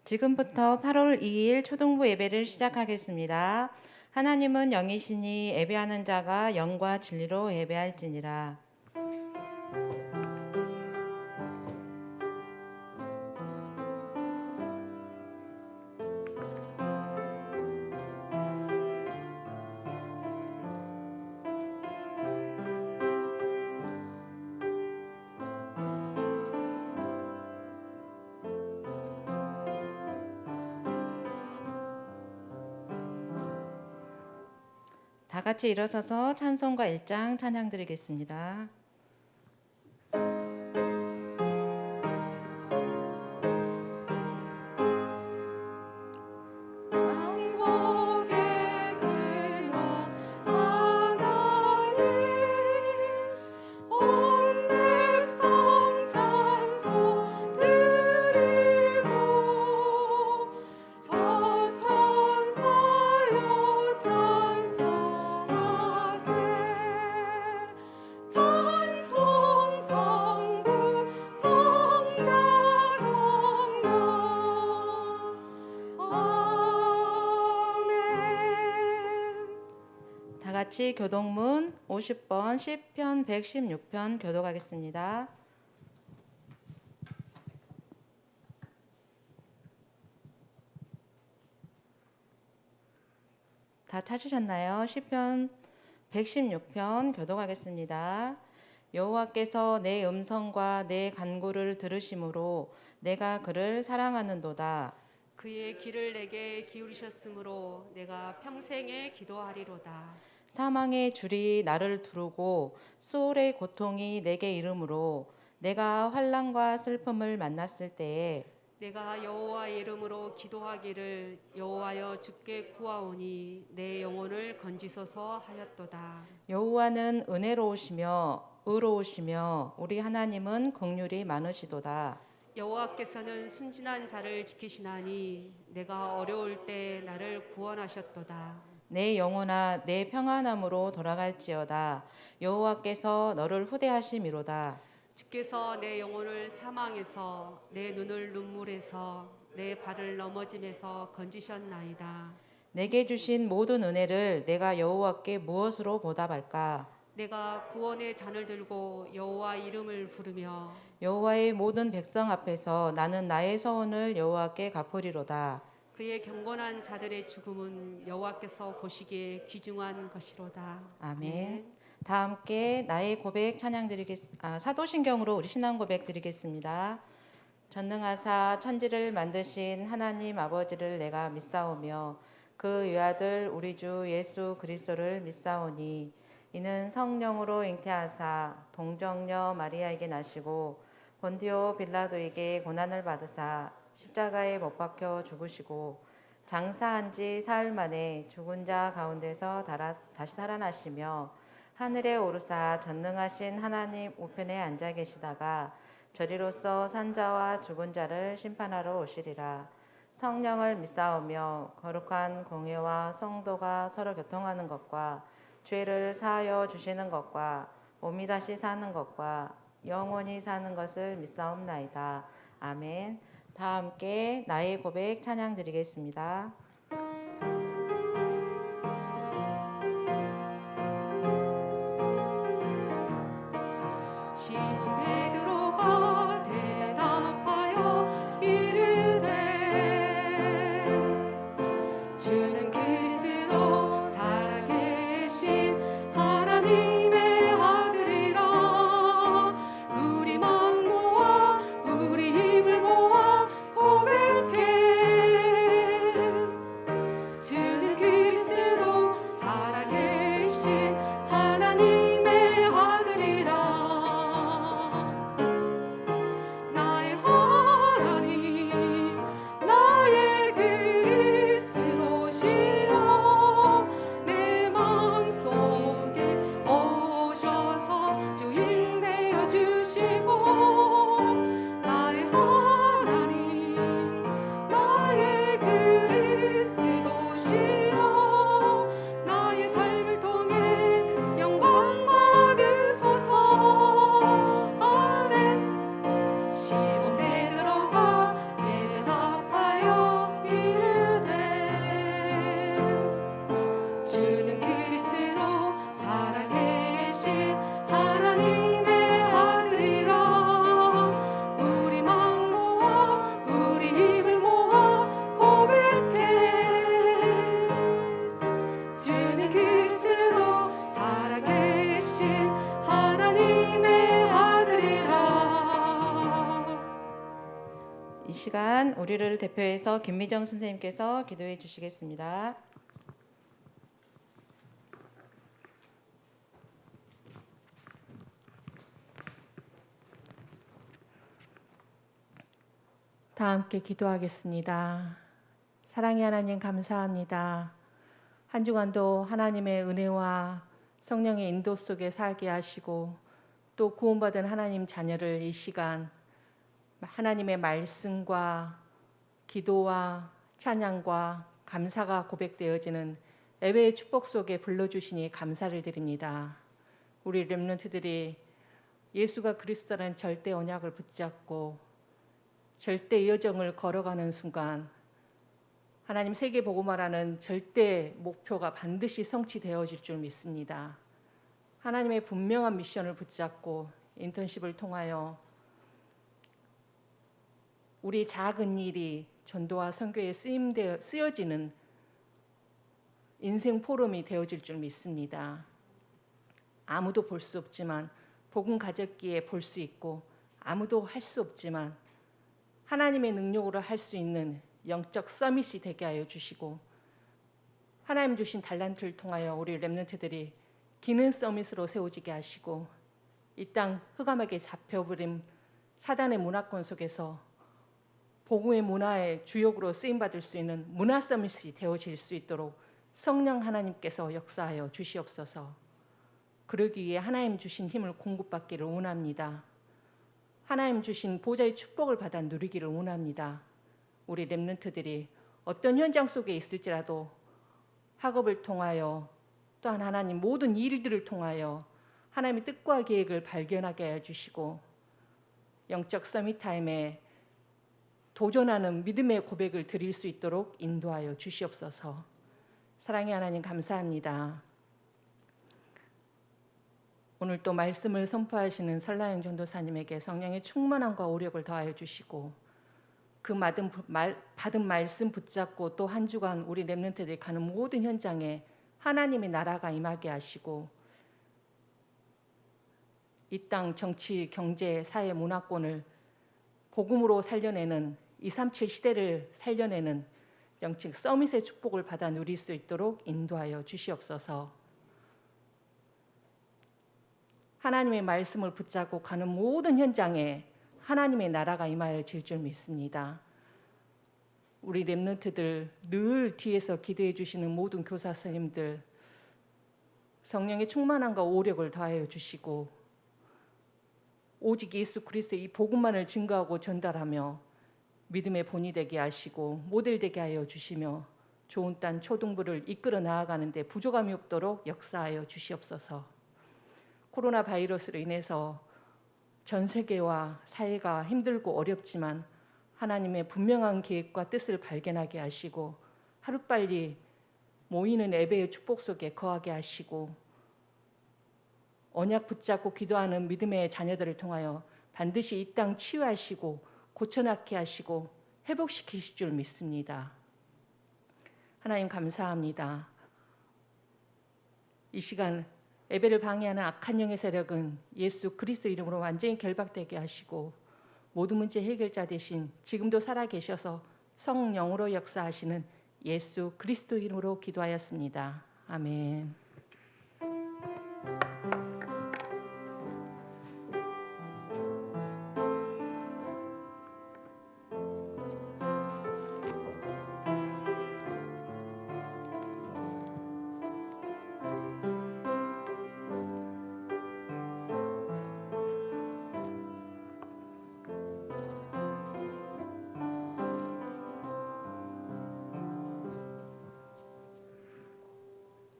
지금부터 8월 2일 초등부 예배를 시작하겠습니다. 하나님은 영이시니 예배하는 자가 영과 진리로 예배할지니라. 다 같이 일어서서 찬송가 1장 찬양 드리겠습니다. 다 같이 교동문 50번 시편 116편 교독하겠습니다. 다 찾으셨나요? 시편 116편 교독하겠습니다. 여호와께서 내 음성과 내 간구를 들으심으로 내가 그를 사랑하는도다. 그의 길을 내게 기울이셨으므로 내가 평생에 기도하리로다. 사망의 줄이 나를 두르고 수월의 고통이 내게 이르므로 내가 환난과 슬픔을 만났을 때에 내가 여호와의 이름으로 기도하기를 여호와여 주께 구하오니 내 영혼을 건지소서 하였도다. 여호와는 은혜로우시며 의로우시며 우리 하나님은 긍휼이 많으시도다. 여호와께서는 순진한 자를 지키시나니 내가 어려울 때 나를 구원하셨도다. 내 영혼아 내 평안함으로 돌아갈지어다. 여호와께서 너를 후대하심이로다. 주께서 내 영혼을 사망에서 내 눈을 눈물에서 내 발을 넘어짐에서 건지셨나이다. 내게 주신 모든 은혜를 내가 여호와께 무엇으로 보답할까? 내가 구원의 잔을 들고 여호와 이름을 부르며 여호와의 모든 백성 앞에서 나는 나의 서원을 여호와께 갚으리로다. 그의 경건한 자들의 죽음은 여호와께서 보시기에 귀중한 것이로다. 아멘. 다 함께 나의 고백 찬양 사도신경으로 우리 신앙 고백 드리겠습니다. 전능하사 천지를 만드신 하나님 아버지를 내가 믿사오며 그 외아들 우리 주 예수 그리스도를 믿사오니 이는 성령으로 잉태하사 동정녀 마리아에게 나시고 본디오 빌라도에게 고난을 받으사 십자가에 못 박혀 죽으시고 장사한 지 사흘 만에 죽은 자 가운데서 다시 살아나시며 하늘에 오르사 전능하신 하나님 우편에 앉아 계시다가 저리로서 산자와 죽은 자를 심판하러 오시리라. 성령을 믿사오며 거룩한 공회와 성도가 서로 교통하는 것과 죄를 사하여 주시는 것과 몸이 다시 사는 것과 영원히 사는 것을 믿사옵나이다. 아멘. 다 함께 나의 고백 찬양 드리겠습니다. 시몬 베드로가 대답하여 이르되 주는 그리스도 살아계신 하나님의 아들이라. 우리 마음 모아 우리 힘을 모아 고백해 주는 그리스도 살아계신 하나님의 아들이라. 나의 하나님 나의 그리스도시여 내 마음속에 오셔서 주인되어 주시고 나의 하나님 나의 그리스도시여 나의 삶을 통해 영광 받으소서. 아멘. 시몬 베드로가 대답하여 계신 하나님의 아들이라. 우리 마음 모아 우리 힘을 모아 고백해. 주는 그리스도 살아계신 하나님의 아들이라. 이 시간 우리를 대표해서 김미정 선생님께서 기도해 주시겠습니다. 다 함께 기도하겠습니다. 사랑의 하나님 감사합니다. 한 주간도 하나님의 은혜와 성령의 인도 속에 살게 하시고 또 구원받은 하나님 자녀를 이 시간 하나님의 말씀과 기도와 찬양과 감사가 고백되어지는 예배의 축복 속에 불러주시니 감사를 드립니다. 우리 렘넌트들이 예수가 그리스도라는 절대 언약을 붙잡고 절대 여정을 걸어가는 순간 하나님 세계 복음화라는 절대 목표가 반드시 성취되어질 줄 믿습니다. 하나님의 분명한 미션을 붙잡고 인턴십을 통하여 우리 작은 일이 전도와 선교에 쓰여지는 인생 포럼이 되어질 줄 믿습니다. 아무도 볼 수 없지만 복음 가졌기에 볼 수 있고 아무도 할 수 없지만 하나님의 능력으로 할 수 있는 영적 서밋이 되게 하여 주시고 하나님 주신 달란트를 통하여 우리 렘넌트들이 기능 서밋으로 세워지게 하시고 이 땅 흑암에게 잡혀버린 사단의 문화권 속에서 복음의 문화의 주역으로 쓰임받을 수 있는 문화 서밋이 되어질 수 있도록 성령 하나님께서 역사하여 주시옵소서. 그러기 위해 하나님 주신 힘을 공급받기를 원합니다. 하나님 주신 보좌의 축복을 받아 누리기를 원합니다. 우리 렘넌트들이 어떤 현장 속에 있을지라도 학업을 통하여 또한 하나님 모든 일들을 통하여 하나님의 뜻과 계획을 발견하게 해주시고 영적 서밋 타임에 도전하는 믿음의 고백을 드릴 수 있도록 인도하여 주시옵소서. 사랑의 하나님 감사합니다. 오늘 또 말씀을 선포하시는 설라영 전도사님에게 성령의 충만함과 오력을 더하여 주시고 그 받은 말씀 붙잡고 또 한 주간 우리 렘넌트들이 가는 모든 현장에 하나님의 나라가 임하게 하시고 이 땅 정치, 경제, 사회, 문화권을 복음으로 살려내는 237 시대를 살려내는 영적 서밋의 축복을 받아 누릴 수 있도록 인도하여 주시옵소서. 하나님의 말씀을 붙잡고 가는 모든 현장에 하나님의 나라가 임하여질 줄 믿습니다. 우리 렘넌트들 늘 뒤에서 기도해 주시는 모든 교사 선생님들 성령의 충만함과 오력을 더하여 주시고 오직 예수 그리스도의 이 복음만을 증거하고 전달하며 믿음의 본이 되게 하시고 모델 되게 하여 주시며 좋은 땅 초등부를 이끌어 나아가는데 부족함이 없도록 역사하여 주시옵소서. 코로나 바이러스로 인해서 전 세계와 사회가 힘들고 어렵지만 하나님의 분명한 계획과 뜻을 발견하게 하시고 하루빨리 모이는 예배의 축복 속에 거하게 하시고 언약 붙잡고 기도하는 믿음의 자녀들을 통하여 반드시 이 땅 치유하시고 고쳐낫게 하시고 회복시키실 줄 믿습니다. 하나님 감사합니다. 이 시간 예배를 방해하는 악한 영의 세력은 예수 그리스도 이름으로 완전히 결박되게 하시고 모든 문제 해결자 되신 지금도 살아계셔서 성령으로 역사하시는 예수 그리스도 이름으로 기도하였습니다. 아멘.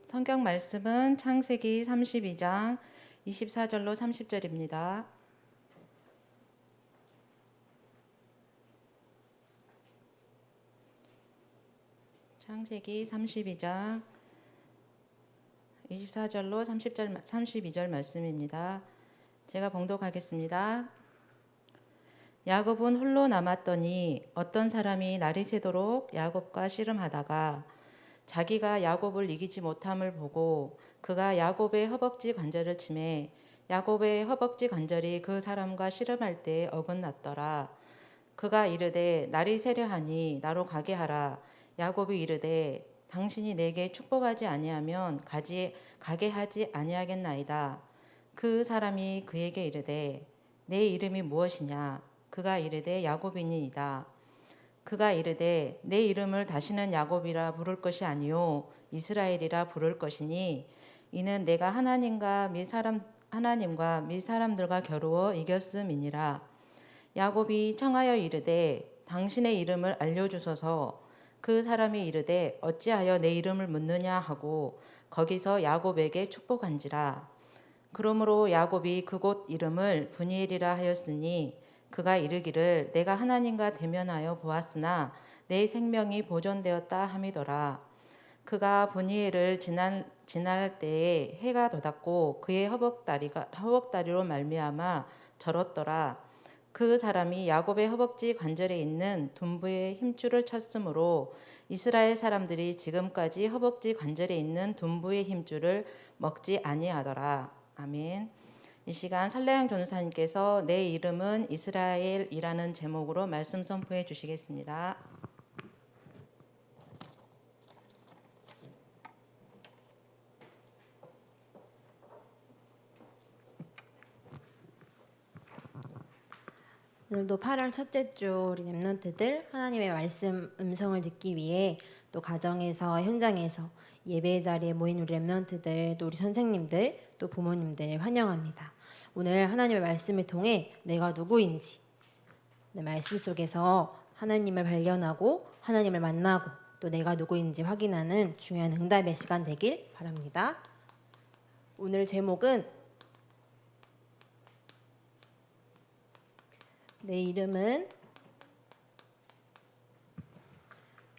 성경 말씀은 창세기 32장 24절로 30절입니다. 창세기 32장 24절로 32절 말씀입니다. 제가 봉독하겠습니다. 야곱은 홀로 남았더니 어떤 사람이 날이 새도록 야곱과 씨름하다가 자기가 야곱을 이기지 못함을 보고 그가 야곱의 허벅지 관절을 치매 야곱의 허벅지 관절이 그 사람과 씨름할 때 어긋났더라. 그가 이르되 날이 새려하니 나로 가게 하라. 야곱이 이르되 당신이 내게 축복하지 아니하면 가게 하지 아니하겠나이다. 그 사람이 그에게 이르되 내 이름이 무엇이냐? 그가 이르되 야곱이니이다. 그가 이르되 내 이름을 다시는 야곱이라 부를 것이 아니요 이스라엘이라 부를 것이니 이는 내가 하나님과 및 사람들과 겨루어 이겼음이니라. 야곱이 청하여 이르되 당신의 이름을 알려주소서. 그 사람이 이르되 어찌하여 내 이름을 묻느냐 하고 거기서 야곱에게 축복한지라. 그러므로 야곱이 그곳 이름을 브니엘이라 하였으니 그가 이르기를 내가 하나님과 대면하여 보았으나 내 생명이 보존되었다 함이더라. 그가 브니엘을 지날 때에 해가 돋았고 그의 허벅다리로 말미암아 절었더라. 그 사람이 야곱의 허벅지 관절에 있는 둔부의 힘줄을 쳤으므로 이스라엘 사람들이 지금까지 허벅지 관절에 있는 둔부의 힘줄을 먹지 아니하더라. 아멘. 이 시간 설레영 전도사님께서 내 이름은 이스라엘이라는 제목으로 말씀 선포해 주시겠습니다. 오늘도 8월 첫째 주 우리 렘넌트들 하나님의 말씀 음성을 듣기 위해 또 가정에서 현장에서 예배 자리에 모인 우리 렘넌트들 또 우리 선생님들 또 부모님들 환영합니다. 오늘 하나님의 말씀을 통해 내가 누구인지 내 말씀 속에서 하나님을 발견하고 하나님을 만나고 또 내가 누구인지 확인하는 중요한 응답의 시간 되길 바랍니다. 오늘 제목은 내 이름은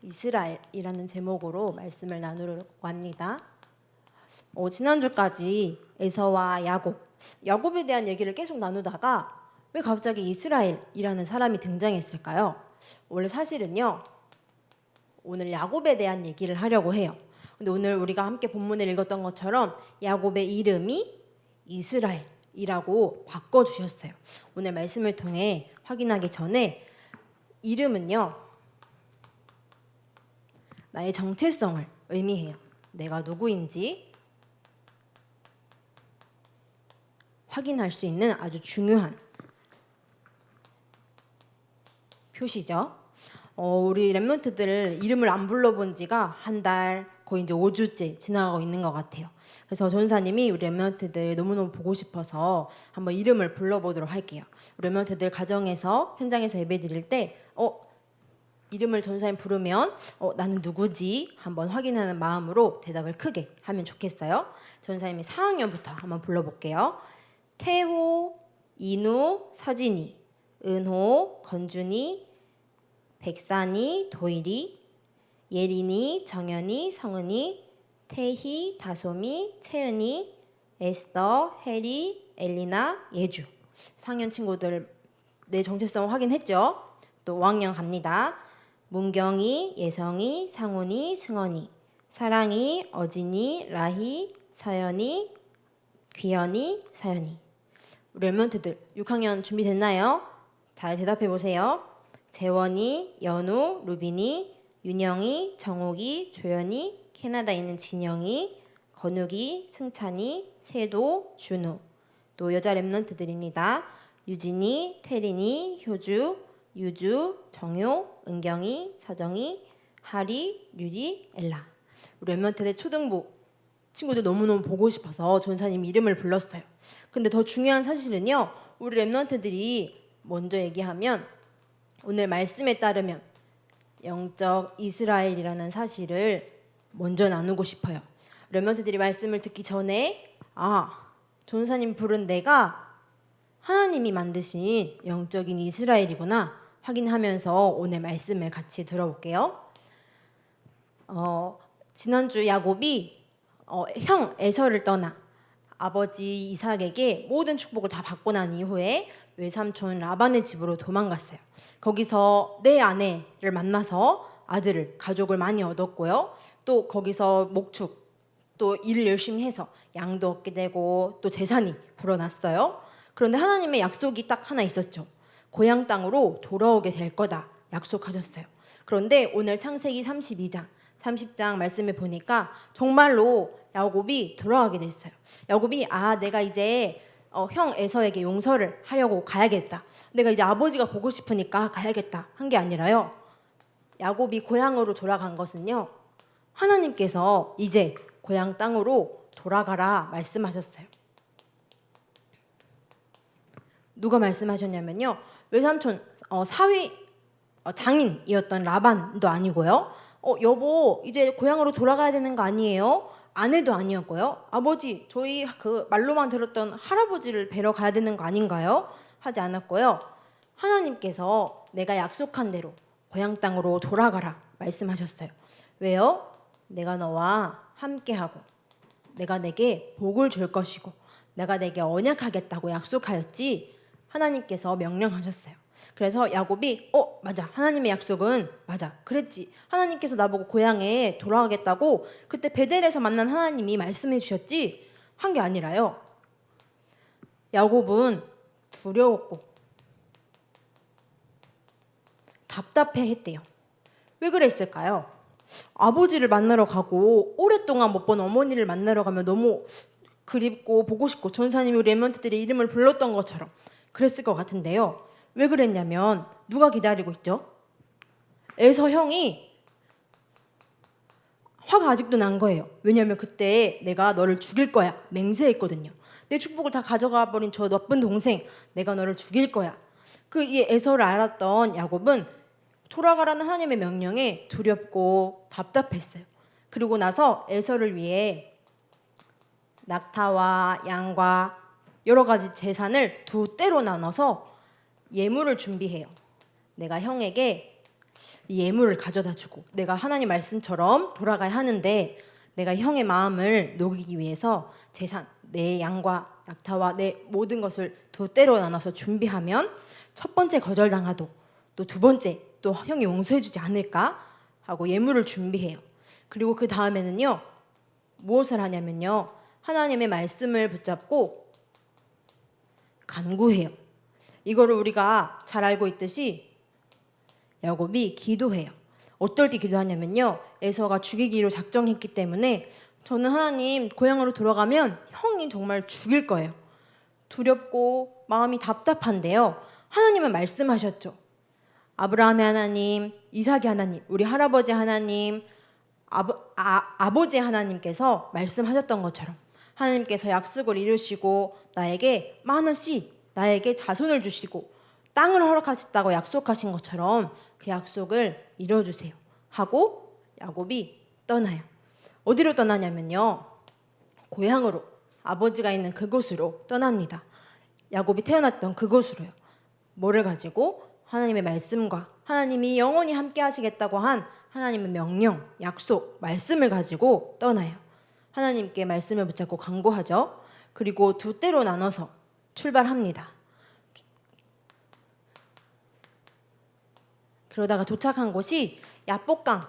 이스라엘이라는 제목으로 말씀을 나누려고 합니다. 지난주까지 에서와 야곱에 대한 얘기를 계속 나누다가 왜 갑자기 이스라엘이라는 사람이 등장했을까요? 원래 사실은요, 오늘 야곱에 대한 얘기를 하려고 해요. 근데 오늘 우리가 함께 본문을 읽었던 것처럼 야곱의 이름이 이스라엘이라고 바꿔주셨어요. 오늘 말씀을 통해 확인하기 전에 이름은요, 나의 정체성을 의미해요. 내가 누구인지 확인할 수 있는 아주 중요한 표시죠. 우리 렘넌트들 이름을 안 불러본 지가 한 달, 거의 이제 5주째 지나가고 있는 것 같아요. 그래서 전사님이 우리 렘넌트들 너무너무 보고 싶어서 한번 이름을 불러보도록 할게요. 우리 렘넌트들 가정에서 현장에서 예배 드릴 때 이름을 전사님 부르면 나는 누구지? 한번 확인하는 마음으로 대답을 크게 하면 좋겠어요. 전사님이 4학년부터 한번 불러볼게요. 태호, 인우, 서진이, 은호, 건준이, 백산이, 도일이, 예린이, 정연이, 성은이, 태희, 다솜이, 채은이, 에스더, 해리, 엘리나, 예주. 4학년 친구들 내 정체성을 확인했죠? 또 5학년 갑니다. 문경이, 예성이, 상훈이, 승원이, 사랑이, 어진이, 라희, 서연이, 귀연이, 서연이. 우리 렘넌트들 6학년 준비됐나요? 잘 대답해 보세요. 재원이, 연우, 루빈이, 윤영이, 정옥이, 조연이, 캐나다에 있는 진영이, 건욱이, 승찬이, 세도, 준우. 또 여자 렘넌트들입니다. 유진이, 태린이, 효주, 유주, 정효, 은경이, 서정이, 하리, 류리, 엘라. 우리 렘넌트들 초등부 친구들 너무너무 보고 싶어서 전사님 이름을 불렀어요. 근데 더 중요한 사실은요, 우리 렘넌트들이 먼저 얘기하면 오늘 말씀에 따르면 영적 이스라엘이라는 사실을 먼저 나누고 싶어요. 렘넌트들이 말씀을 듣기 전에 전사님 부른 내가 하나님이 만드신 영적인 이스라엘이구나 확인하면서 오늘 말씀을 같이 들어볼게요. 지난주 야곱이 형 에서를 떠나 아버지 이삭에게 모든 축복을 다 받고 난 이후에 외삼촌 라반의 집으로 도망갔어요. 거기서 내 아내를 만나서 아들을 가족을 많이 얻었고요. 또 거기서 목축 또 일을 열심히 해서 양도 얻게 되고 또 재산이 불어났어요. 그런데 하나님의 약속이 딱 하나 있었죠. 고향 땅으로 돌아오게 될 거다 약속하셨어요. 그런데 오늘 창세기 32장 30장 말씀을 보니까 정말로 야곱이 돌아가게 됐어요. 야곱이 내가 이제 형 에서에게 용서를 하려고 가야겠다. 내가 이제 아버지가 보고 싶으니까 가야겠다 한 게 아니라요. 야곱이 고향으로 돌아간 것은요. 하나님께서 이제 고향 땅으로 돌아가라 말씀하셨어요. 누가 말씀하셨냐면요. 외삼촌 사위 장인이었던 라반도 아니고요. 여보 이제 고향으로 돌아가야 되는 거 아니에요? 아내도 아니었고요. 아버지 저희 그 말로만 들었던 할아버지를 뵈러 가야 되는 거 아닌가요? 하지 않았고요. 하나님께서 내가 약속한 대로 고향 땅으로 돌아가라 말씀하셨어요. 왜요? 내가 너와 함께하고 내가 내게 복을 줄 것이고 내가 내게 언약하겠다고 약속하였지 하나님께서 명령하셨어요. 그래서 야곱이 맞아 하나님의 약속은 맞아 그랬지 하나님께서 나보고 고향에 돌아가겠다고 그때 베델에서 만난 하나님이 말씀해 주셨지 한 게 아니라요. 야곱은 두려웠고 답답해했대요. 왜 그랬을까요? 아버지를 만나러 가고 오랫동안 못 본 어머니를 만나러 가면 너무 그립고 보고 싶고 전사님이 우리 랩런트들의 이름을 불렀던 것처럼 그랬을 것 같은데요. 왜 그랬냐면 누가 기다리고 있죠? 에서 형이 화가 아직도 난 거예요. 왜냐하면 그때 내가 너를 죽일 거야 맹세했거든요. 내 축복을 다 가져가 버린 저 나쁜 동생 내가 너를 죽일 거야. 이 에서를 알았던 야곱은 돌아가라는 하나님의 명령에 두렵고 답답했어요. 그리고 나서 에서를 위해 낙타와 양과 여러 가지 재산을 두 떼로 나눠서 예물을 준비해요. 내가 형에게 이 예물을 가져다 주고 내가 하나님 말씀처럼 돌아가야 하는데 내가 형의 마음을 녹이기 위해서 재산, 내 양과 낙타와 내 모든 것을 두 떼로 나눠서 준비하면 첫 번째 거절당하도 또 두 번째 또 형이 용서해주지 않을까 하고 예물을 준비해요. 그리고 그 다음에는요. 무엇을 하냐면요. 하나님의 말씀을 붙잡고 간구해요. 이거를 우리가 잘 알고 있듯이 야곱이 기도해요. 어떨 때 기도하냐면요. 에서가 죽이기로 작정했기 때문에 저는 하나님 고향으로 돌아가면 형이 정말 죽일 거예요. 두렵고 마음이 답답한데요. 하나님은 말씀하셨죠. 아브라함의 하나님, 이삭의 하나님, 우리 할아버지 하나님, 아버지 하나님께서 말씀하셨던 것처럼 하나님께서 약속을 이루시고 나에게 많은 씨, 나에게 자손을 주시고 땅을 허락하셨다고 약속하신 것처럼 그 약속을 이뤄주세요 하고 야곱이 떠나요. 어디로 떠나냐면요. 고향으로 아버지가 있는 그곳으로 떠납니다. 야곱이 태어났던 그곳으로요. 뭐를 가지고? 하나님의 말씀과 하나님이 영원히 함께 하시겠다고 한 하나님의 명령, 약속, 말씀을 가지고 떠나요. 하나님께 말씀을 붙잡고 간구하죠. 그리고 두 떼로 나눠서 출발합니다. 그러다가 도착한 곳이 야복강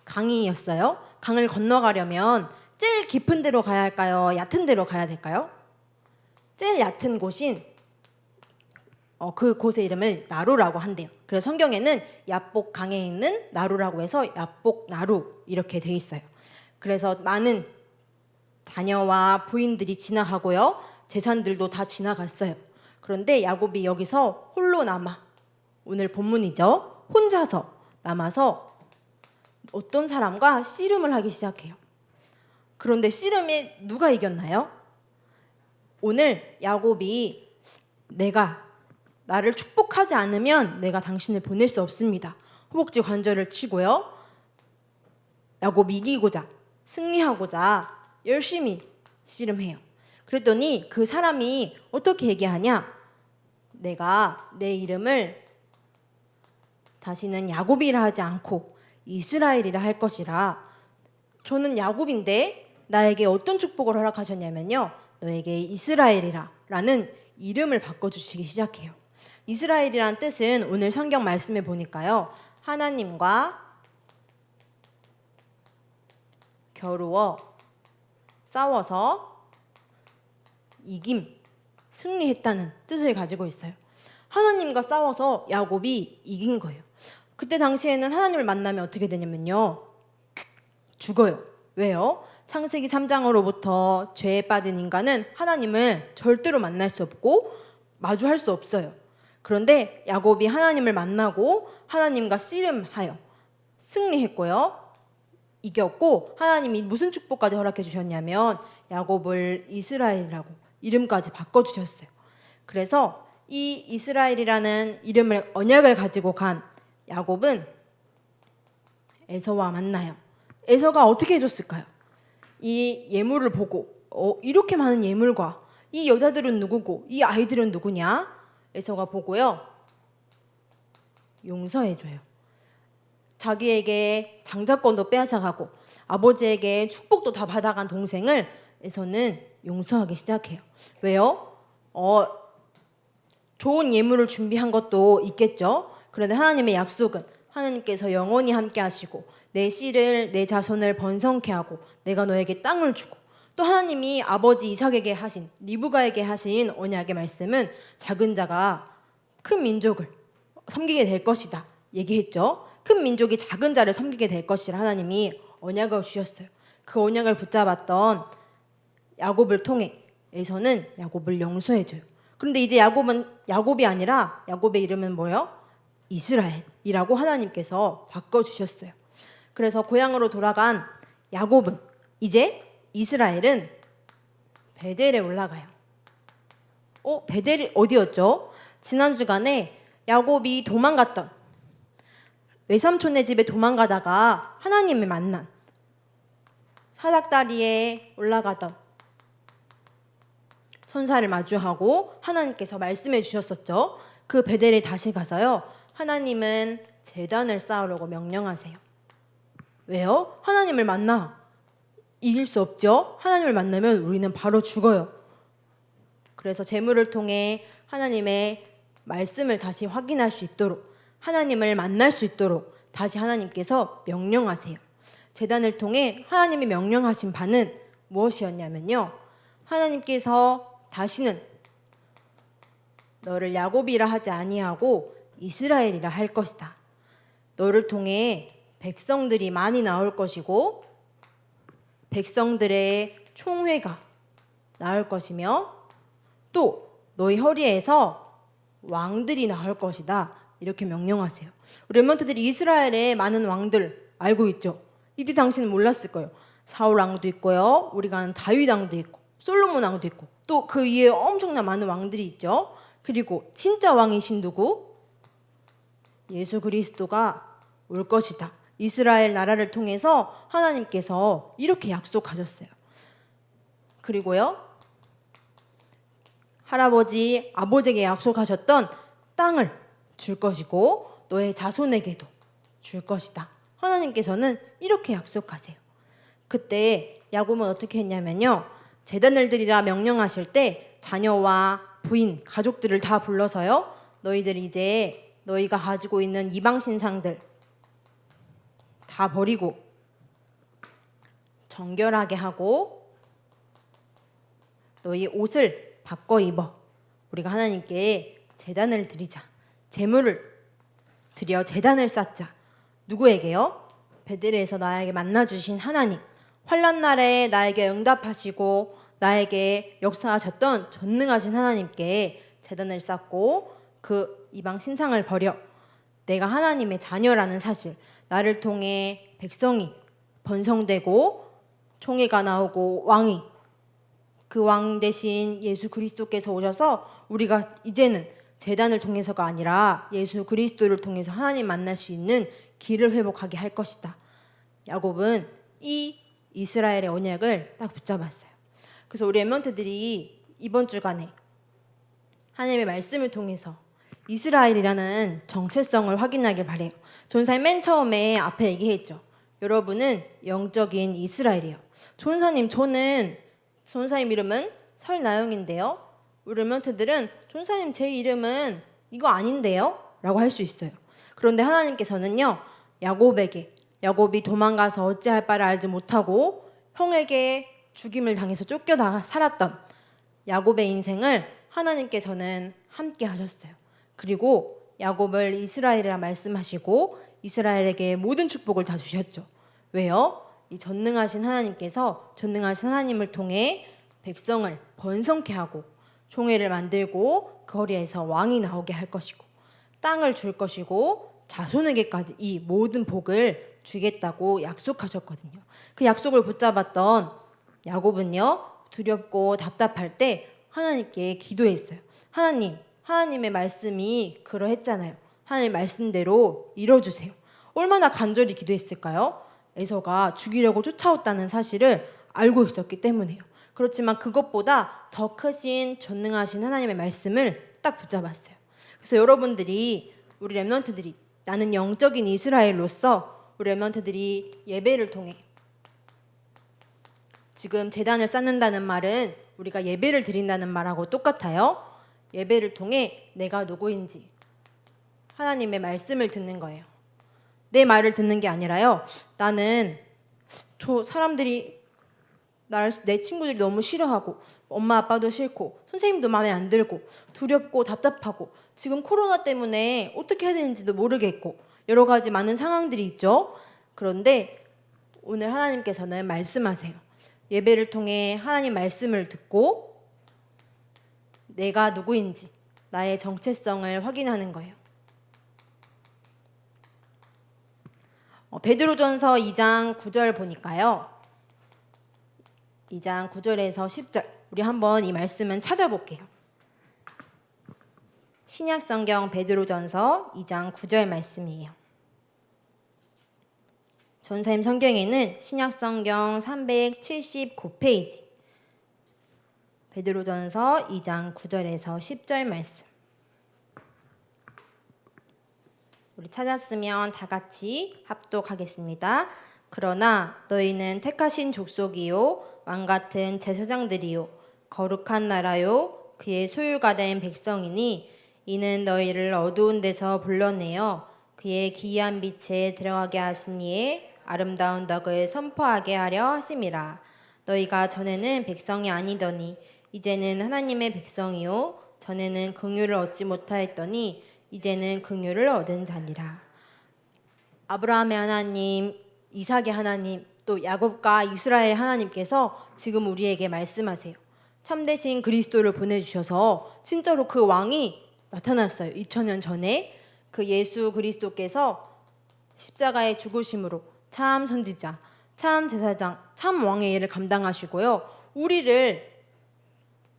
강이었어요. 강을 건너가려면 제일 깊은 데로 가야 할까요? 얕은 데로 가야 될까요? 제일 얕은 곳인 그 곳의 이름을 나루라고 한대요. 그래서 성경에는 야복강에 있는 나루라고 해서 야복나루 이렇게 돼 있어요. 그래서 많은 자녀와 부인들이 지나가고요. 재산들도 다 지나갔어요. 그런데 야곱이 여기서 홀로 남아 오늘 본문이죠. 혼자서 남아서 어떤 사람과 씨름을 하기 시작해요. 그런데 씨름에 누가 이겼나요? 오늘 야곱이 나를 축복하지 않으면 내가 당신을 보낼 수 없습니다. 허벅지 관절을 치고요. 야곱이 이기고자 승리하고자 열심히 씨름해요. 그랬더니 그 사람이 어떻게 얘기하냐? 내가 내 이름을 다시는 야곱이라 하지 않고 이스라엘이라 할 것이라. 저는 야곱인데 나에게 어떤 축복을 허락하셨냐면요. 너에게 이스라엘이라라는 이름을 바꿔주시기 시작해요. 이스라엘이라는 뜻은 오늘 성경 말씀에 보니까요. 하나님과 겨루어 싸워서 이김, 승리했다는 뜻을 가지고 있어요. 하나님과 싸워서 야곱이 이긴 거예요. 그때 당시에는 하나님을 만나면 어떻게 되냐면요. 죽어요. 왜요? 창세기 3장으로부터 죄에 빠진 인간은 하나님을 절대로 만날 수 없고 마주할 수 없어요. 그런데 야곱이 하나님을 만나고 하나님과 씨름하여 승리했고요. 이겼고 하나님이 무슨 축복까지 허락해 주셨냐면 야곱을 이스라엘이라고 이름까지 바꿔주셨어요. 그래서 이 이스라엘이라는 이름을 언약을 가지고 간 야곱은 에서와 만나요. 에서가 어떻게 해줬을까요? 이 예물을 보고 이렇게 많은 예물과 이 여자들은 누구고 이 아이들은 누구냐? 에서가 보고요. 용서해줘요. 자기에게 장자권도 빼앗아가고 아버지에게 축복도 다 받아간 동생을 에서는 용서하기 시작해요. 왜요? 좋은 예물을 준비한 것도 있겠죠. 그런데 하나님의 약속은 하나님께서 영원히 함께 하시고 내 씨를 내 자손을 번성케 하고 내가 너에게 땅을 주고 또 하나님이 아버지 이삭에게 하신 리브가에게 하신 언약의 말씀은 작은 자가 큰 민족을 섬기게 될 것이다 얘기했죠. 큰 민족이 작은 자를 섬기게 될 것이라 하나님이 언약을 주셨어요. 그 언약을 붙잡았던 야곱을 통해 에서는 야곱을 용서해줘요. 그런데 이제 야곱이 아니라 야곱의 이름은 뭐예요? 이스라엘이라고 하나님께서 바꿔주셨어요. 그래서 고향으로 돌아간 야곱은 이제 이스라엘은 베델에 올라가요. 베델이 어디였죠? 지난 주간에 야곱이 도망갔던 외삼촌네 집에 도망가다가 하나님을 만난 사닥다리에 올라가던 천사를 마주하고 하나님께서 말씀해 주셨었죠. 그 베델에 다시 가서요. 하나님은 제단을 쌓으라고 명령하세요. 왜요? 하나님을 만나 이길 수 없죠. 하나님을 만나면 우리는 바로 죽어요. 그래서 제물을 통해 하나님의 말씀을 다시 확인할 수 있도록 하나님을 만날 수 있도록 다시 하나님께서 명령하세요. 제단을 통해 하나님이 명령하신 바는 무엇이었냐면요. 하나님께서 다시는 너를 야곱이라 하지 아니하고 이스라엘이라 할 것이다. 너를 통해 백성들이 많이 나올 것이고 백성들의 총회가 나올 것이며 또 너희 허리에서 왕들이 나올 것이다. 이렇게 명령하세요. 우리 렘넌트들이 이스라엘의 많은 왕들 알고 있죠? 이때 당신은 몰랐을 거예요. 사울 왕도 있고요. 우리가 아는 다윗 왕도 있고 솔로몬 왕도 있고 또 그 위에 엄청난 많은 왕들이 있죠. 그리고 진짜 왕이신 누구? 예수 그리스도가 올 것이다. 이스라엘 나라를 통해서 하나님께서 이렇게 약속하셨어요. 그리고요. 할아버지, 아버지에게 약속하셨던 땅을 줄 것이고 너의 자손에게도 줄 것이다. 하나님께서는 이렇게 약속하세요. 그때 야곱은 어떻게 했냐면요. 제단을 드리라 명령하실 때 자녀와 부인, 가족들을 다 불러서요. 너희들 이제 너희가 가지고 있는 이방 신상들 다 버리고 정결하게 하고 너희 옷을 바꿔 입어. 우리가 하나님께 제단을 드리자. 제물을 드려 제단을 쌓자. 누구에게요? 베들레에서 나에게 만나주신 하나님. 환난 날에 나에게 응답하시고 나에게 역사하셨던 전능하신 하나님께 제단을 쌓고 그 이방 신상을 버려 내가 하나님의 자녀라는 사실, 나를 통해 백성이 번성되고 총회가 나오고 왕이 그 왕 대신 예수 그리스도께서 오셔서 우리가 이제는 제단을 통해서가 아니라 예수 그리스도를 통해서 하나님 만날 수 있는 길을 회복하게 할 것이다. 야곱은 이 이스라엘의 언약을 딱 붙잡았어요. 그래서 우리 렘넌트들이 이번 주간에 하나님의 말씀을 통해서 이스라엘이라는 정체성을 확인하길 바래요. 전사님 맨 처음에 앞에 얘기했죠. 여러분은 영적인 이스라엘이에요. 전사님, 전사님 이름은 설나영인데요. 우리 렘넌트들은 전사님 제 이름은 이거 아닌데요? 라고 할 수 있어요. 그런데 하나님께서는요, 야곱이 도망가서 어찌할 바를 알지 못하고 형에게 죽임을 당해서 쫓겨나 살았던 야곱의 인생을 하나님께서는 함께 하셨어요. 그리고 야곱을 이스라엘이라 말씀하시고 이스라엘에게 모든 축복을 다 주셨죠. 왜요? 이 전능하신 하나님께서 전능하신 하나님을 통해 백성을 번성케 하고 총회를 만들고 거리에서 왕이 나오게 할 것이고 땅을 줄 것이고 자손에게까지 이 모든 복을 주겠다고 약속하셨거든요. 그 약속을 붙잡았던 야곱은요, 두렵고 답답할 때 하나님께 기도했어요. 하나님의 말씀이 그러했잖아요. 하나님 말씀대로 이뤄주세요. 얼마나 간절히 기도했을까요? 에서가 죽이려고 쫓아왔다는 사실을 알고 있었기 때문에요. 그렇지만 그것보다 더 크신 전능하신 하나님의 말씀을 딱 붙잡았어요. 그래서 여러분들이, 우리 렘넌트들이, 나는 영적인 이스라엘로서 우리 렘넌트들이 예배를 통해, 지금 제단을 쌓는다는 말은 우리가 예배를 드린다는 말하고 똑같아요. 예배를 통해 내가 누구인지 하나님의 말씀을 듣는 거예요. 내 말을 듣는 게 아니라요, 나는 사람들이 내 친구들이 너무 싫어하고 엄마 아빠도 싫고 선생님도 마음에 안 들고 두렵고 답답하고 지금 코로나 때문에 어떻게 해야 되는지도 모르겠고 여러 가지 많은 상황들이 있죠. 그런데 오늘 하나님께서는 말씀하세요. 예배를 통해 하나님 말씀을 듣고 내가 누구인지 나의 정체성을 확인하는 거예요. 베드로전서 2장 9절 보니까요, 2장 9절에서 10절, 우리 한번 이 말씀은 찾아볼게요. 신약성경 베드로전서 2장 9절 말씀이에요. 전사님 성경에는 신약성경 379페이지, 베드로전서 2장 9절에서 10절 말씀. 우리 찾았으면 다 같이 합독하겠습니다. 그러나 너희는 택하신 족속이요 왕같은 제사장들이요 거룩한 나라요 그의 소유가 된 백성이니 이는 너희를 어두운 데서 불러내어 그의 기이한 빛에 들어가게 하신 이의 아름다운 덕을 선포하게 하려 하심이라. 너희가 전에는 백성이 아니더니 이제는 하나님의 백성이요 전에는 긍휼을 얻지 못하였더니 이제는 긍휼을 얻은 자니라. 아브라함의 하나님, 이삭의 하나님, 또 야곱과 이스라엘 하나님께서 지금 우리에게 말씀하세요. 참되신 그리스도를 보내주셔서 진짜로 그 왕이 나타났어요. 2000년 전에 그 예수 그리스도께서 십자가의 죽으심으로 참 선지자, 참 제사장, 참 왕의 일을 감당하시고요, 우리를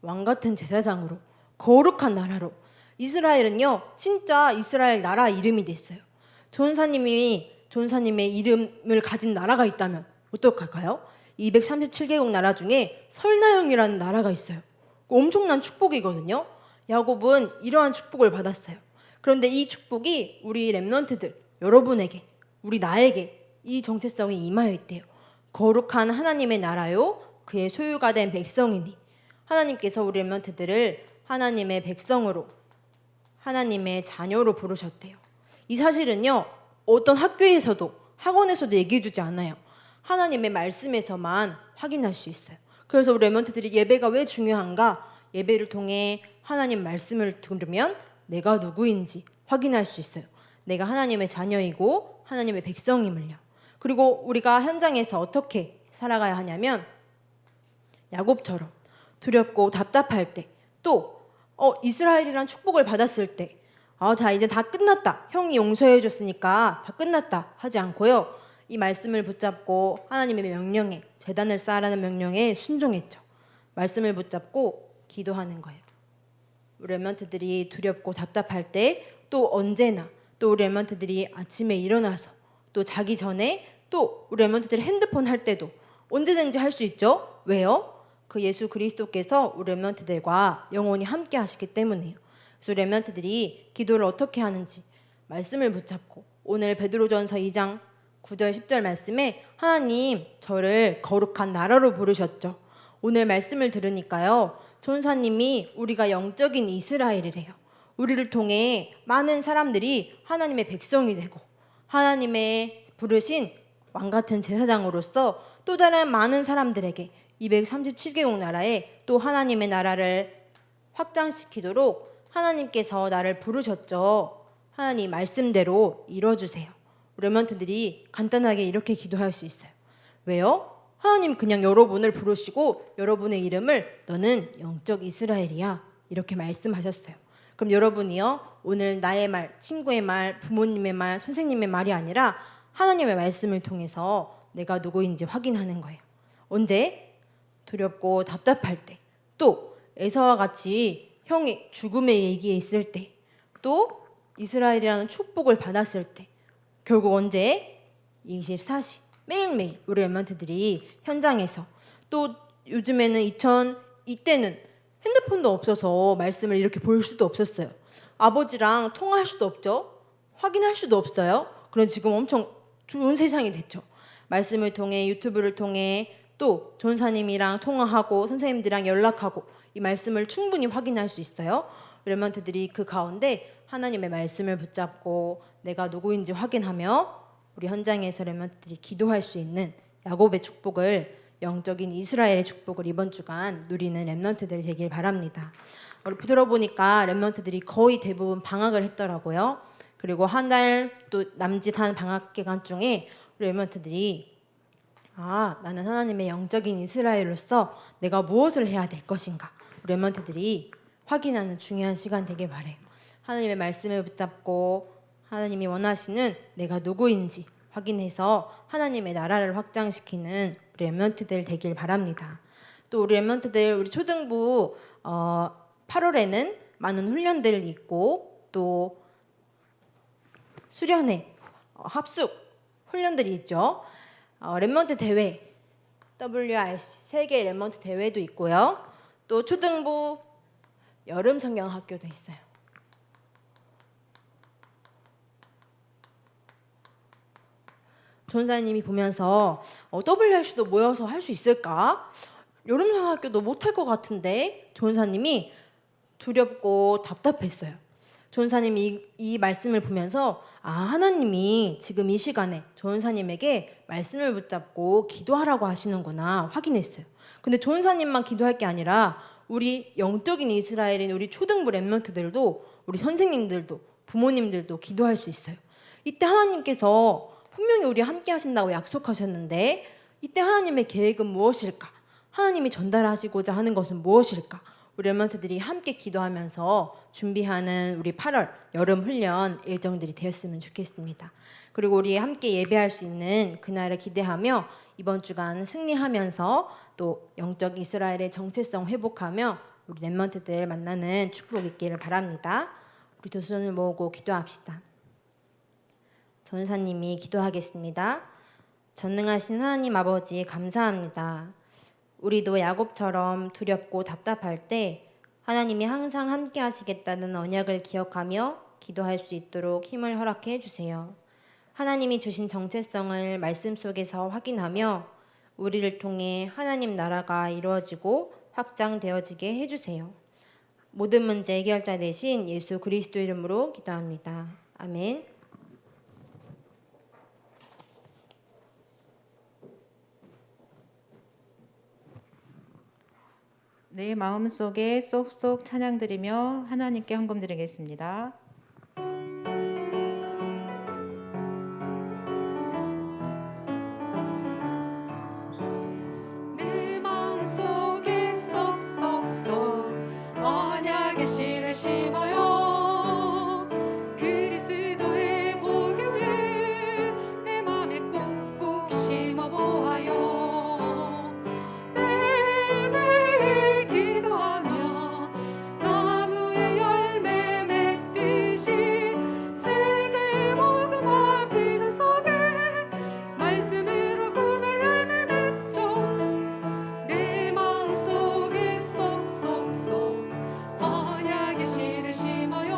왕같은 제사장으로 거룩한 나라로, 이스라엘은요 진짜 이스라엘 나라 이름이 됐어요. 전사님의 이름을 가진 나라가 있다면 어떡할까요? 237개국 나라 중에 설나영이라는 나라가 있어요. 엄청난 축복이거든요. 야곱은 이러한 축복을 받았어요. 그런데 이 축복이 우리 렘넌트들, 여러분에게, 우리 나에게 이 정체성이 임하여 있대요. 거룩한 하나님의 나라요 그의 소유가 된 백성이니, 하나님께서 우리 렘넌트들을 하나님의 백성으로, 하나님의 자녀로 부르셨대요. 이 사실은요 어떤 학교에서도 학원에서도 얘기해주지 않아요. 하나님의 말씀에서만 확인할 수 있어요. 그래서 우리 렘넌트들이 예배가 왜 중요한가? 예배를 통해 하나님 말씀을 들으면 내가 누구인지 확인할 수 있어요. 내가 하나님의 자녀이고 하나님의 백성임을요. 그리고 우리가 현장에서 어떻게 살아가야 하냐면, 야곱처럼 두렵고 답답할 때, 또 이스라엘이란 축복을 받았을 때, 자 이제 다 끝났다, 형이 용서해 줬으니까 다 끝났다 하지 않고요, 이 말씀을 붙잡고 하나님의 명령에, 제단을 쌓으라는 명령에 순종했죠. 말씀을 붙잡고 기도하는 거예요. 우리 렘넌트들이 두렵고 답답할 때, 또 언제나, 또 우리 렘넌트들이 아침에 일어나서, 또 자기 전에, 또 우리 렘넌트들이 핸드폰 할 때도 언제든지 할 수 있죠. 왜요? 그 예수 그리스도께서 우리 렘넌트들과 영원히 함께 하시기 때문이에요. 그래서 렘넌트들이 기도를 어떻게 하는지 말씀을 붙잡고, 오늘 베드로전서 2장 9절 10절 말씀에 하나님 저를 거룩한 나라로 부르셨죠. 오늘 말씀을 들으니까요. 전사님이 우리가 영적인 이스라엘이래요. 우리를 통해 많은 사람들이 하나님의 백성이 되고 하나님의 부르신 왕 같은 제사장으로서 또 다른 많은 사람들에게 237개국 나라에 또 하나님의 나라를 확장시키도록 하나님께서 나를 부르셨죠. 하나님 말씀대로 이뤄주세요. 레먼트들이 간단하게 이렇게 기도할 수 있어요. 왜요? 하나님 그냥 여러분을 부르시고 여러분의 이름을 너는 영적 이스라엘이야 이렇게 말씀하셨어요. 그럼 여러분이요 오늘 나의 말, 친구의 말, 부모님의 말, 선생님의 말이 아니라 하나님의 말씀을 통해서 내가 누구인지 확인하는 거예요. 언제? 두렵고 답답할 때, 또 에서와 같이 형이 죽음의 얘기에 있을 때, 또 이스라엘이라는 축복을 받았을 때, 결국 언제? 24시 매일매일 우리 랩런트들이 현장에서, 또 요즘에는 이때는 핸드폰도 없어서 말씀을 이렇게 볼 수도 없었어요. 아버지랑 통화할 수도 없죠. 확인할 수도 없어요. 그런 지금 엄청 좋은 세상이 됐죠. 말씀을 통해 유튜브를 통해 또 전사님이랑 통화하고 선생님들이랑 연락하고 이 말씀을 충분히 확인할 수 있어요. 랩런트들이 그 가운데 하나님의 말씀을 붙잡고 내가 누구인지 확인하며 우리 현장에서 랩런트들이 기도할 수 있는 야곱의 축복을, 영적인 이스라엘의 축복을 이번 주간 누리는 랩런트들이 되길 바랍니다. 들어보니까 랩런트들이 거의 대부분 방학을 했더라고요. 그리고 한 달 또 남짓한 방학 기간 중에 우리 랩런트들이 나는 하나님의 영적인 이스라엘로서 내가 무엇을 해야 될 것인가, 우리 랩런트들이 확인하는 중요한 시간 되길 바래요. 하나님의 말씀을 붙잡고 하나님이 원하시는 내가 누구인지 확인해서 하나님의 나라를 확장시키는 우리 랩런트들 되길 바랍니다. 또 우리 랩런트들, 우리 초등부 8월에는 많은 훈련들이 있고 또 수련회, 합숙 훈련들이 있죠. 랩런트 대회, WRC 세계 랩런트 대회도 있고요. 또 초등부 여름 성경 학교도 있어요. 전사님이 보면서 WRC도 모여서 할 수 있을까? 여름 성경 학교도 못할 것 같은데 전사님이 두렵고 답답했어요. 전사님이 이 말씀을 보면서 하나님이 지금 이 시간에 전사님에게 말씀을 붙잡고 기도하라고 하시는구나 확인했어요. 근데 전사님만 기도할 게 아니라 우리 영적인 이스라엘인 우리 초등부 랩런트들도, 우리 선생님들도, 부모님들도 기도할 수 있어요. 이때 하나님께서 분명히 우리 함께 하신다고 약속하셨는데 이때 하나님의 계획은 무엇일까? 하나님이 전달하시고자 하는 것은 무엇일까? 우리 랩런트들이 함께 기도하면서 준비하는 우리 8월 여름 훈련 일정들이 되었으면 좋겠습니다. 그리고 우리 함께 예배할 수 있는 그날을 기대하며 이번 주간 승리하면서 또 영적 이스라엘의 정체성 회복하며 우리 랩런트들 만나는 축복 있기를 바랍니다. 우리 두 손을 모으고 기도합시다. 전사님이 기도하겠습니다. 전능하신 하나님 아버지 감사합니다. 우리도 야곱처럼 두렵고 답답할 때 하나님이 항상 함께 하시겠다는 언약을 기억하며 기도할 수 있도록 힘을 허락해 주세요. 하나님이 주신 정체성을 말씀 속에서 확인하며 우리를 통해 하나님 나라가 이루어지고 확장되어지게 해주세요. 모든 문제 해결자 되신 예수 그리스도 이름으로 기도합니다. 아멘. 내 마음속에 쏙쏙 찬양드리며 하나님께 헌금드리겠습니다. 내 마음속에 쏙쏙쏙 언약의 씨를 심어요. 그리스도의 복음을 내 마음에 꾹꾹 심어보아요. 매일매일 기도하며 나무의 열매 맺듯이 세계 복음화 비전 속에 말씀으로 꿈의 열매 맺죠. 내 마음속에 쏙쏙쏙 언약의 씨를 심어요.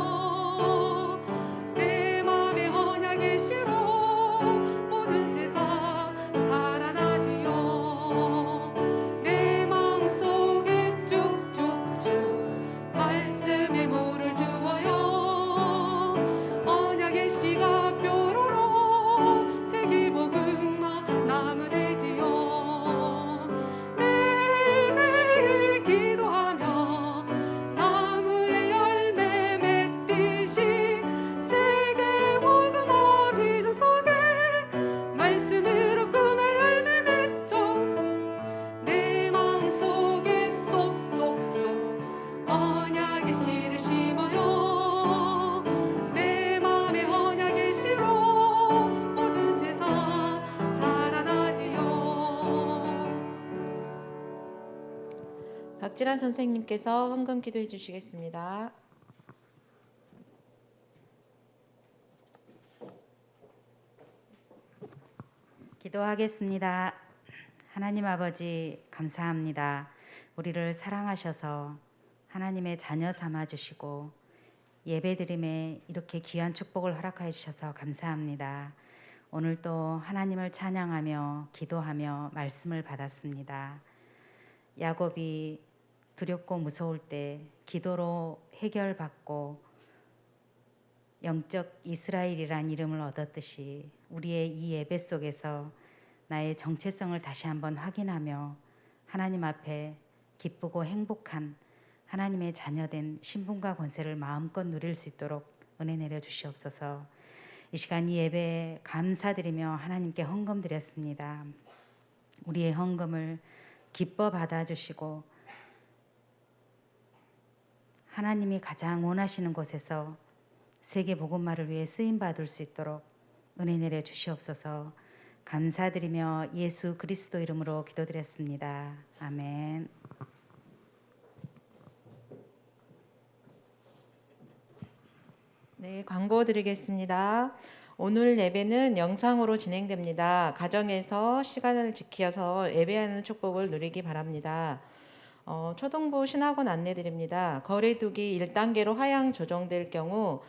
박지란 선생님께서 헌금 기도해 주시겠습니다. 기도하겠습니다. 하나님 아버지 감사합니다. 우리를 사랑하셔서 하나님의 자녀 삼아 주시고 예배드림에 이렇게 귀한 축복을 허락하여 주셔서 감사합니다. 오늘 또 하나님을 찬양하며 기도하며 말씀을 받았습니다. 야곱이 두렵고 무서울 때 기도로 해결받고 영적 이스라엘이란 이름을 얻었듯이 우리의 이 예배 속에서 나의 정체성을 다시 한번 확인하며 하나님 앞에 기쁘고 행복한 하나님의 자녀된 신분과 권세를 마음껏 누릴 수 있도록 은혜 내려 주시옵소서. 이 시간 이 예배에 감사드리며 하나님께 헌금 드렸습니다. 우리의 헌금을 기뻐 받아주시고 하나님이 가장 원하시는 곳에서 세계 복음화를 위해 쓰임 받을 수 있도록 은혜 내려 주시옵소서. 감사드리며 예수 그리스도 이름으로 기도드렸습니다. 아멘. 네, 광고 드리겠습니다. 오늘 예배는 영상으로 진행됩니다. 가정에서 시간을 지켜서 예배하는 축복을 누리기 바랍니다. 초등부 신학원 안내 드립니다. 거리두기 1단계로 하향 조정될 경우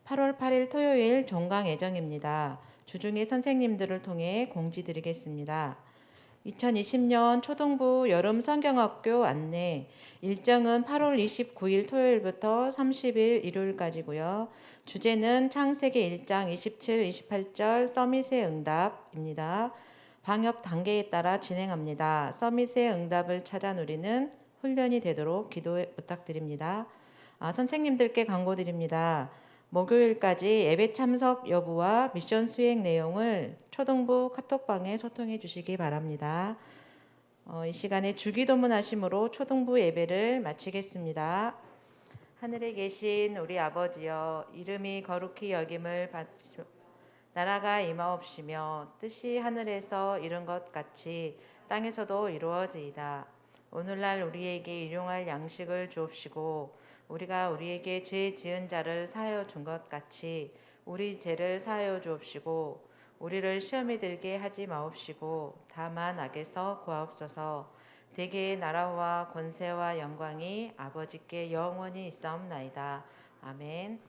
8월 8일 토요일 종강 예정입니다. 주중에 선생님들을 통해 공지 드리겠습니다. 2020년 초등부 여름 성경학교 안내 일정은 8월 29일 토요일부터 30일 일요일까지고요. 주제는 창세기 1장 27, 28절 서밋의 응답입니다. 방역 단계에 따라 진행합니다. 서밋의 응답을 찾아 누리는 훈련이 되도록 기도 부탁드립니다. 선생님들께 광고 드립니다. 목요일까지 예배 참석 여부와 미션 수행 내용을 초등부 카톡방에 소통해 주시기 바랍니다. 이 시간에 주기도문 하심으로 초등부 예배를 마치겠습니다. 하늘에 계신 우리 아버지여, 이름이 거룩히 여김을 받으시오. 나라가 임하옵시며 뜻이 하늘에서 이룬 것 같이 땅에서도 이루어지이다. 오늘날 우리에게 일용할 양식을 주옵시고 우리가 우리에게 죄 지은 자를 사하여 준 것 같이 우리 죄를 사하여 주옵시고 우리를 시험에 들게 하지 마옵시고 다만 악에서 구하옵소서. 대개의 나라와 권세와 영광이 아버지께 영원히 있사옵나이다. 아멘.